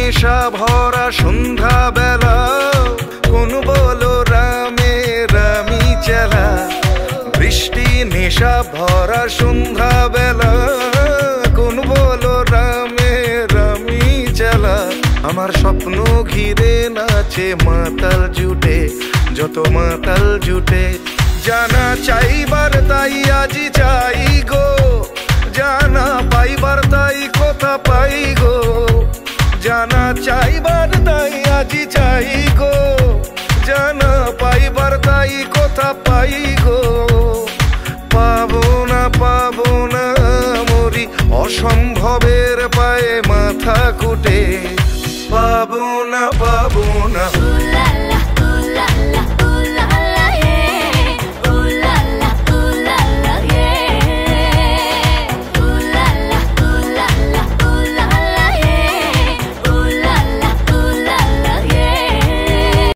নেশা ভরা সন্ধ্যা বেলা, কোন বলো রামে রামি চেলা। বৃষ্টি নেশা ভরা সন্ধ্যা বেলা, কোন বলো রামে রামি চেলা। আমার স্বপ্ন ঘিরে নাচে মাতাল জুটে, যত মাতাল জুটে। জানা চাইবার তাই আজি চাই গো, জানা পাইবার তাই কথা পাই গো। জানা চাইবার তাই আজি চাই গো, জানা পাইবার তাই কথা পাই গো। পাবো না মরি অসম্ভবের পায়ে মাথা কুটে। পাবো না